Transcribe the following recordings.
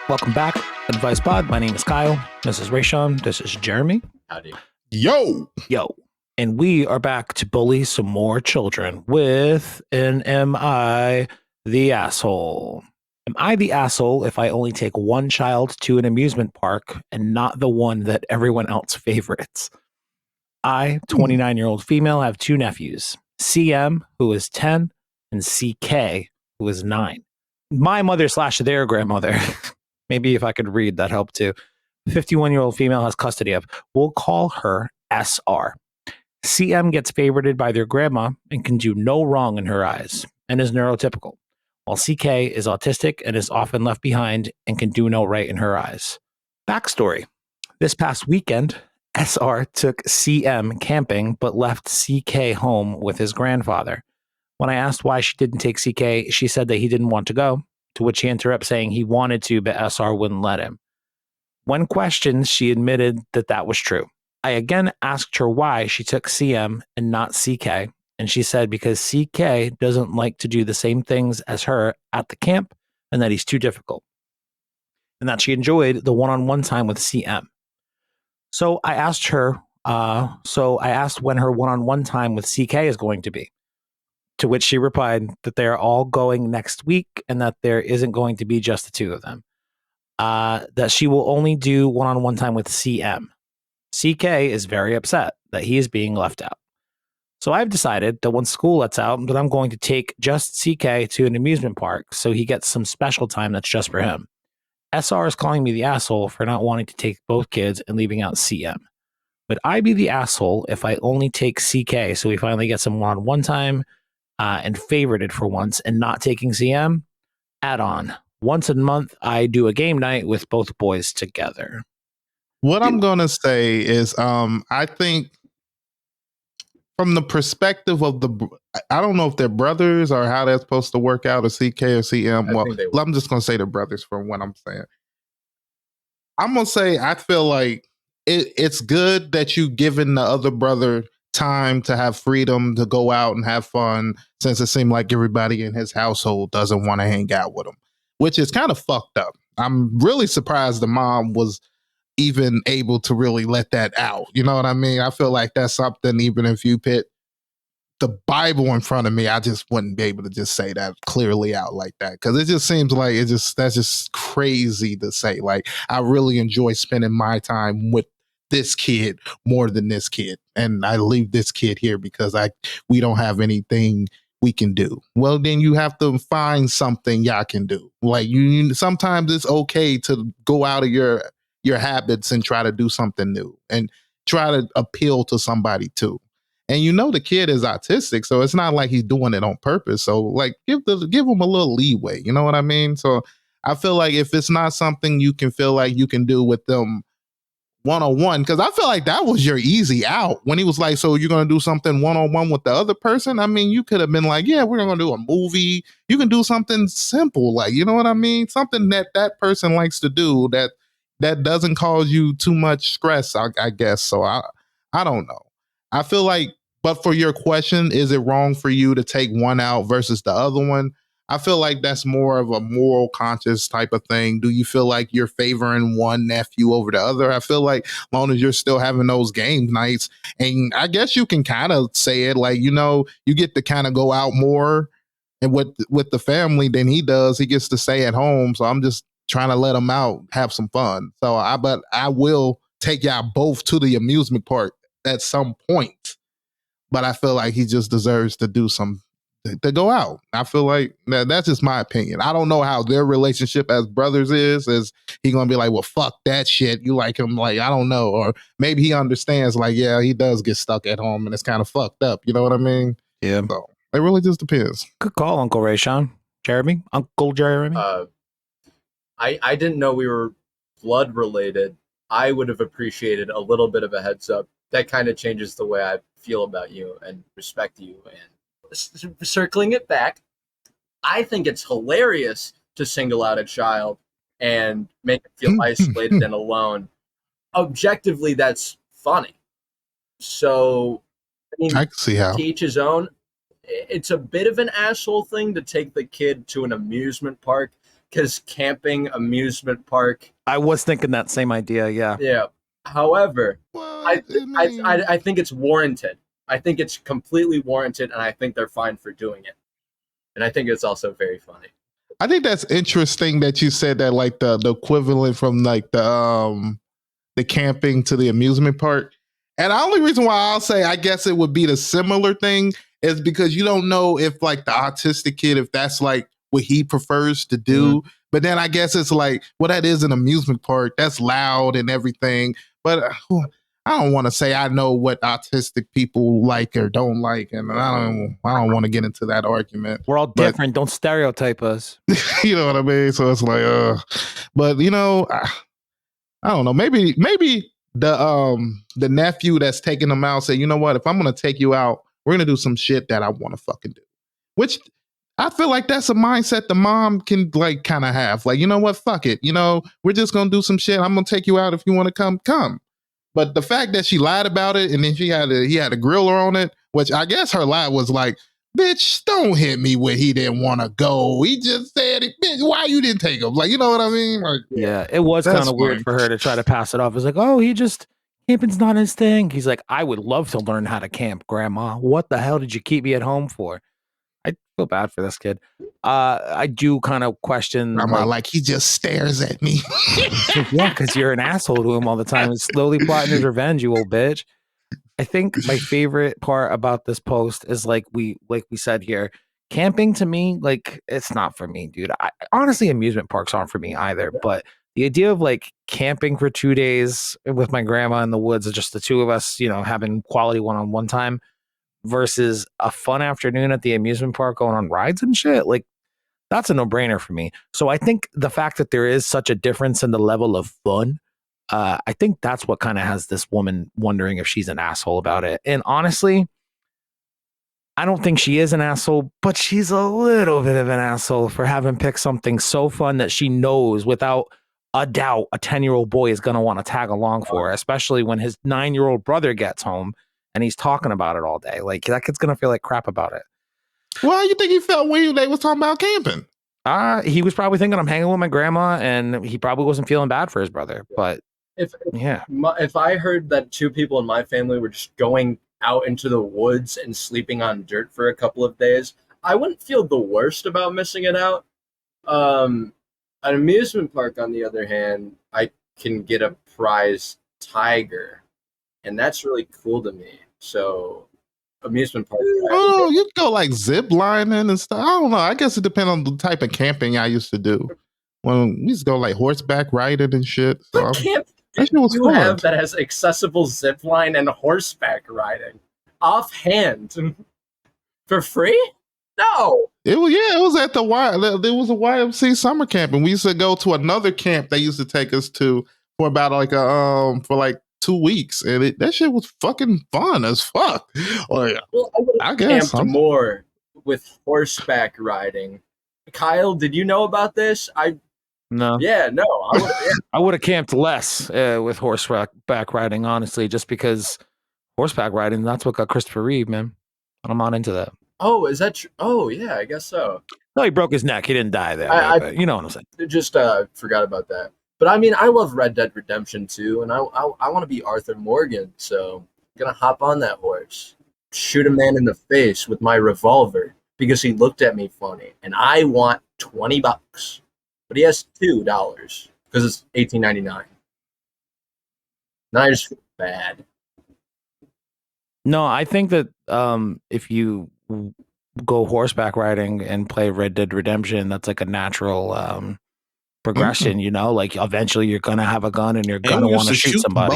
Welcome back, Advice Pod. My name is Kyle. This is Raysean. This is Jeremy. Howdy. Yo. And we are back to bully some more children with an Am I the Asshole? Am I the asshole if I only take one child to an amusement park and not the one that everyone else favorites? I, 29-year-old female, have two nephews, CM, who is 10, and CK, who is 9. My mother / their grandmother, maybe if I could read, that helped too. 51-year-old female has custody of. We'll call her SR. CM gets favorited by their grandma and can do no wrong in her eyes and is neurotypical, while CK is autistic and is often left behind and can do no right in her eyes. Backstory. This past weekend, SR took CM camping but left CK home with his grandfather. When I asked why she didn't take CK, she said that he didn't want to go, to which he interrupted saying he wanted to, but SR wouldn't let him. When questioned, she admitted that that was true. I again asked her why she took CM and not CK, and she said because CK doesn't like to do the same things as her at the camp and that he's too difficult, and that she enjoyed the one-on-one time with CM. So I asked when her one-on-one time with CK is going to be, to which she replied that they are all going next week and that there isn't going to be just the two of them. That she will only do one-on-one time with CM. CK is very upset that he is being left out. So I've decided that once school lets out, that I'm going to take just CK to an amusement park so he gets some special time that's just for him. SR is calling me the asshole for not wanting to take both kids and leaving out CM. Would I be the asshole if I only take CK so he finally gets some one-on-one time and favorited for once and not taking CM? Add on. Once a month, I do a game night with both boys together. What I'm going to say is I think from the perspective of I don't know if they're brothers or how they're supposed to work out, or CK or CM. Well, I'm just going to say they're brothers from what I'm saying. I'm going to say I feel like it's good that you given the other brother time to have freedom to go out and have fun, since it seemed like everybody in his household doesn't want to hang out with him, which is kind of fucked up. I'm really surprised the mom was even able to really let that out. You know what I mean? I feel like that's something, even if you put the Bible in front of me, I just wouldn't be able to just say that clearly out like that. Because it just seems like that's just crazy to say. Like, I really enjoy spending my time with this kid more than this kid. And I leave this kid here because we don't have anything we can do. Well, then you have to find something y'all can do. Like, you sometimes it's okay to go out of your habits and try to do something new and try to appeal to somebody too. And the kid is autistic, so it's not like he's doing it on purpose. So like give him a little leeway. You know what I mean? So I feel like if it's not something you can feel like you can do with them one-on-one, because I feel like that was your easy out when he was like, so you're going to do something one-on-one with the other person? I mean, you could have been like, yeah, we're going to do a movie. You can do something simple, like, you know what I mean? Something that person likes to do that doesn't cause you too much stress, I guess. So I don't know. I feel like, but for your question, is it wrong for you to take one out versus the other one? I feel like that's more of a moral conscious type of thing. Do you feel like you're favoring one nephew over the other? I feel like as long as you're still having those game nights, and I guess you can kind of say it like, you get to kind of go out more and with the family than he does. He gets to stay at home. So I'm just trying to let him out, have some fun. So but I will take y'all both to the amusement park at some point. But I feel like he just deserves to do to go out. I feel like that's just my opinion. I don't know how their relationship as brothers is. Is he gonna be like, well, fuck that shit? You like him? Like, I don't know. Or maybe he understands, like, yeah, he does get stuck at home and it's kind of fucked up. You know what I mean? Yeah. So it really just depends. Good call, Uncle Raysean. Jeremy? Uncle Jeremy? I didn't know we were blood related. I would have appreciated a little bit of a heads up. That kind of changes the way I feel about you and respect you. And circling it back, I think it's hilarious to single out a child and make it feel isolated and alone. Objectively, that's funny. So, I can see how. To each his own. It's a bit of an asshole thing to take the kid to an amusement park because camping, amusement park. I was thinking that same idea. Yeah. Yeah. However, I I think it's warranted. I think it's completely warranted, and I think they're fine for doing it. And I think it's also very funny. I think that's interesting that you said that, like the equivalent from like the camping to the amusement park. And the only reason why I'll say I guess it would be the similar thing is because you don't know if like the autistic kid, if that's like what he prefers to do. Mm-hmm. But then I guess it's like, well, that is an amusement park. That's loud and everything. But I don't want to say I know what autistic people like or don't like, and I don't want to get into that argument. We're all different. Don't stereotype us. You know what I mean? So it's like, but you know, I don't know. Maybe the nephew that's taking them out say, you know what? If I'm gonna take you out, we're gonna do some shit that I want to fucking do. Which I feel like that's a mindset the mom can like kind of have. Like, you know what? Fuck it. You know, we're just gonna do some shit. I'm gonna take you out if you want to come. But the fact that she lied about it and then he had a griller on it, which I guess her lie was like, bitch, don't hit me where he didn't want to go. He just said it, bitch, why you didn't take him? Like, you know what I mean? Like, yeah, it was kind of weird for her to try to pass it off. It's like, oh, camping's not his thing. He's like, I would love to learn how to camp, Grandma. What the hell did you keep me at home for? I feel bad for this kid. I do kind of question. Grandma, like he just stares at me. Yeah, because you're an asshole to him all the time and slowly plotting his revenge, you old bitch. I think my favorite part about this post is like we said here, camping to me, like it's not for me, dude. Honestly, amusement parks aren't for me either. But the idea of like camping for 2 days with my grandma in the woods, just the two of us, you know, having quality one-on-one time versus a fun afternoon at the amusement park going on rides and shit, like that's a no-brainer for me. So I think the fact that there is such a difference in the level of fun, I think that's what kind of has this woman wondering if she's an asshole about it. And honestly, I don't think she is an asshole, but she's a little bit of an asshole for having picked something so fun that she knows without a doubt a 10-year-old boy is going to want to tag along for, especially when his 9-year-old brother gets home and he's talking about it all day. Like that kid's going to feel like crap about it. Well, how you think he felt when they was talking about camping? He was probably thinking I'm hanging with my grandma, and he probably wasn't feeling bad for his brother. But if I heard that two people in my family were just going out into the woods and sleeping on dirt for a couple of days, I wouldn't feel the worst about missing it out. An amusement park, on the other hand, I can get a prize tiger, and that's really cool to me. So amusement park. Oh, you go like zip lining and stuff. I don't know. I guess it depends on the type of camping I used to do. When we used to go like horseback riding and shit. So what camp do you have that has accessible zip line and horseback riding offhand for free? No. It was at the there was a YMC summer camp, and we used to go to another camp they used to take us to for about like for like 2 weeks, and that shit was fucking fun as fuck. Well, I guess camped more with horseback riding. Kyle, did you know about this? No. Yeah, no. I would have camped less with horseback riding, honestly, just because horseback riding, that's what got Christopher Reeve, man. And I'm not into that. Oh, is that true? Oh, yeah, I guess so. No, he broke his neck. He didn't die there. But you know what I'm saying. Just forgot about that. But I mean, I love Red Dead Redemption 2, and I want to be Arthur Morgan, so I'm going to hop on that horse, shoot a man in the face with my revolver because he looked at me funny, and I want $20. But he has $2 because it's $18.99. Now I just feel bad. No, I think that if you go horseback riding and play Red Dead Redemption, that's like a natural progression, you know, like eventually you're gonna have a gun and you're gonna want to shoot somebody.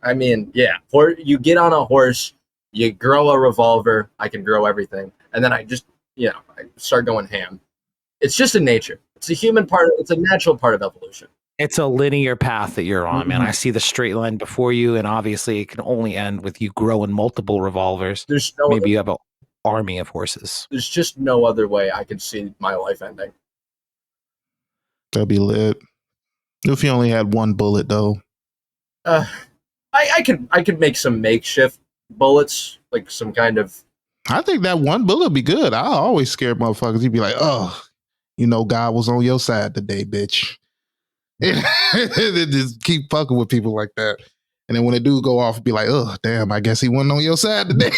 I mean, yeah, or you get on a horse, you grow a revolver, I can grow everything, and then I just, I start going ham. It's just in nature. It's a human part. It's a natural part of evolution. It's a linear path that you're on, man. I see the straight line before you, and obviously it can only end with you growing multiple revolvers. Maybe you have an army of horses. There's just no other way I could see my life ending. That'd be lit. If you only had one bullet, though. I could make some makeshift bullets, like some kind of. I think that one bullet would be good. I always scare motherfuckers. You'd be like, oh, God was on your side today, bitch. Just keep fucking with people like that. And then when it do go off, be like, oh, damn, I guess he wasn't on your side today.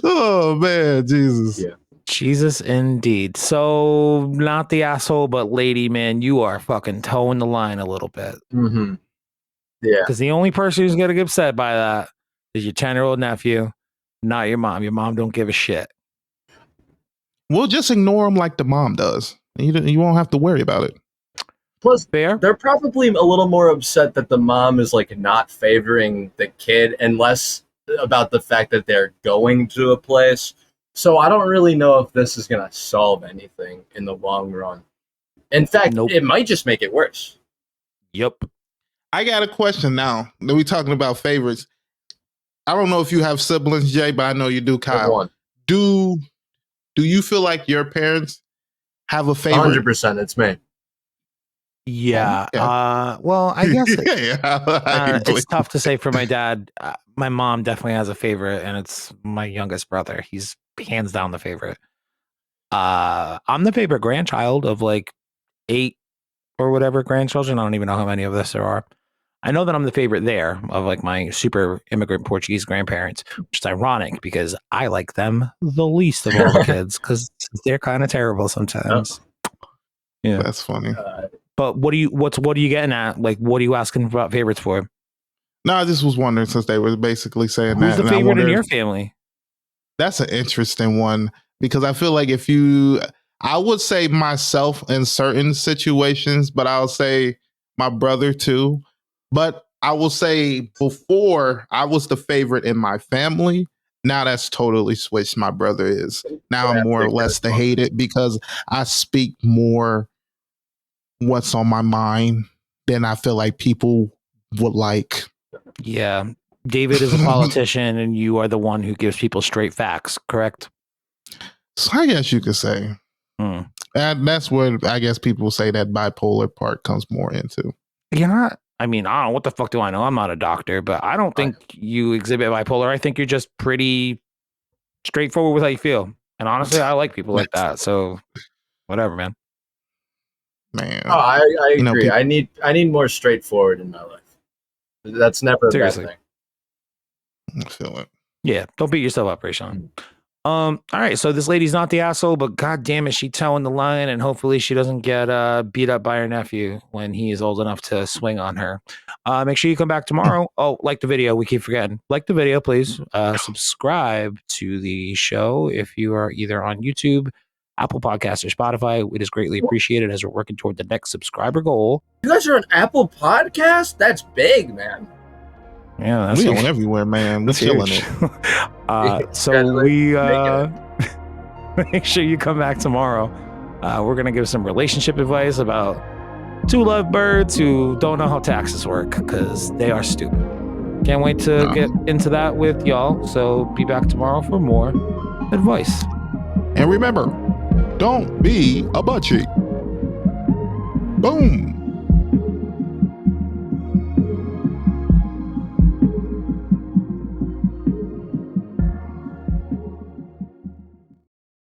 Oh, man, Jesus. Yeah. Jesus, indeed. So, not the asshole, but lady, man, you are fucking towing the line a little bit. Mm-hmm. Yeah. Because the only person who's going to get upset by that is your 10-year-old nephew, not your mom. Your mom don't give a shit. We'll just ignore him like the mom does. You won't have to worry about it. Plus, Fair? They're probably a little more upset that the mom is like not favoring the kid and less about the fact that they're going to a place. So I don't really know if this is going to solve anything in the long run. In fact, It might just make it worse. Yep. I got a question now. We're talking about favorites. I don't know if you have siblings, Jay, but I know you do, Kyle. Do you feel like your parents have a favorite? 100%, it's me. Yeah. Okay. Well, I guess it's tough to say for my dad. My mom definitely has a favorite, and it's my youngest brother. He's hands down the favorite. I'm the favorite grandchild of like 8 or whatever grandchildren. I don't even know how many of this there are. I know that I'm the favorite there of like my super immigrant Portuguese grandparents, which is ironic because I like them the least of all the kids because they're kind of terrible sometimes. Yeah, that's funny. But what are you getting at? Like, what are you asking about favorites for? No, I just was wondering since they were basically saying who's that. the favorite in your family? That's an interesting one because I feel like I would say myself in certain situations, but I'll say my brother too. But I will say before I was the favorite in my family. Now that's totally switched. My brother is now I'm more or less the hated because I speak more what's on my mind than I feel like people would like. Yeah. David is a politician and you are the one who gives people straight facts, correct? So I guess you could say. And that's where I guess people say that bipolar part comes more into. You're not, I mean, I don't know, what the fuck do I know? I'm not a doctor, but I don't think you exhibit bipolar. I think you're just pretty straightforward with how you feel. And honestly, I like people like that. So whatever, man. Oh, I agree. I need more straightforward in my life. That's never a bad thing. I feel it. Yeah, don't beat yourself up, Raysean. All right, so this lady's not the asshole, but god damn it, she towing the line, and hopefully she doesn't get beat up by her nephew when he is old enough to swing on her. Make sure you come back tomorrow. Oh, like the video, we keep forgetting. Like the video, please. Subscribe to the show if you are either on YouTube, Apple Podcasts, or Spotify. It is greatly appreciated as we're working toward the next subscriber goal. You guys are on Apple Podcast? That's big, man. Yeah, that's we on everywhere, man. We're killing it. So we make sure you come back tomorrow. We're gonna give some relationship advice about 2 lovebirds who don't know how taxes work because they are stupid. Can't wait to get into that with y'all. So be back tomorrow for more advice. And remember, don't be a butt cheek. Boom.